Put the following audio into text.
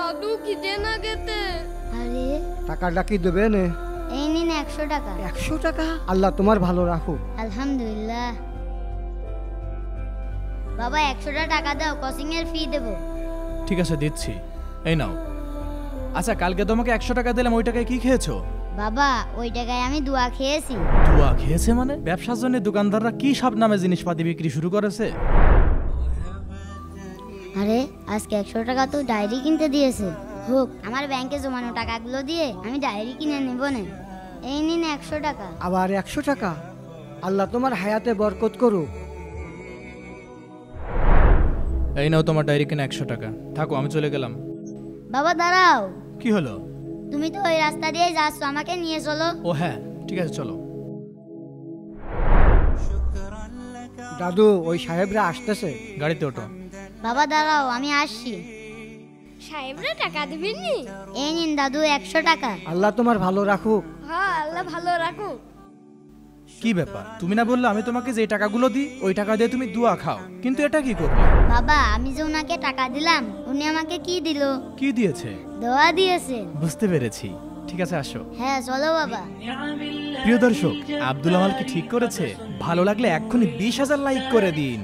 দাদু খিদে না গেতে। আরে টাকাটা কি দেবে নে? এই নিন 100 টাকা। 100 টাকা? আল্লাহ তোমার ভালো রাখো। আলহামদুলিল্লাহ। বাবা 100টা টাকা দাও, কোচিং এর ফি দেব। ঠিক আছে দিচ্ছি, এই নাও। আচ্ছা কালকে তোমাকে 100 টাকা দিলাম, ওই টাকায় কি খেয়েছো? বাবা ওই টাকায় আমি দুয়া খেয়েছি। দুয়া খেয়েছে মানে? ব্যবসার জন্য দোকানদাররা কি সব নামে জিনিসপাতি বিক্রি শুরু করেছে। আরে আজকে 100 টাকা তো ডায়েরি কিনতে দিয়েছে। হোক, আমার ব্যাংকে জমানো টাকাগুলো দিয়ে আমি ডায়েরি কিনে নেব না। এই নিন 100 টাকা। আবার 100 টাকা? আল্লাহ তোমার হায়াতে বরকত করুক। এই নাও তোমার ডায়েরি কিনা 100 টাকা। থাকো, আমি চলে গেলাম। বাবা দাঁড়াও। কি হলো? তুমি তো ওই রাস্তা দিয়ে যাচ্ছ, আমাকে নিয়ে চলো। ও হ্যাঁ, ঠিক আছে চলো। দাদু ওই সাহেবরা আসতেছে। গাড়িতে ওঠো। বাবা দাঁড়াও, আমি আসছি। সাহেবরা টাকা দিবেন নি? এই নিন দাদু 100 টাকা। আল্লাহ তোমার ভালো রাখুক। হ্যাঁ, আল্লাহ ভালো রাখুক। কি ব্যাপার, তুমি না বললে আমি তোমাকে যে টাকাগুলো দিই ওই টাকা দিয়ে তুমি দুয়া খাও, কিন্তু এটা কি করবে? বাবা আমি যে ওনাকে টাকা দিলাম, উনি আমাকে কি দিল? কি দিয়েছে? দোয়া দিয়েছে। বুঝতে পেরেছি, ঠিক আছে আসো। হ্যাঁ চলো বাবা। প্রিয় দর্শক, আব্দুল আমাল কি ঠিক করেছে? ভালো লাগলে এক্ষুনি 20,000 লাইক করে দিন।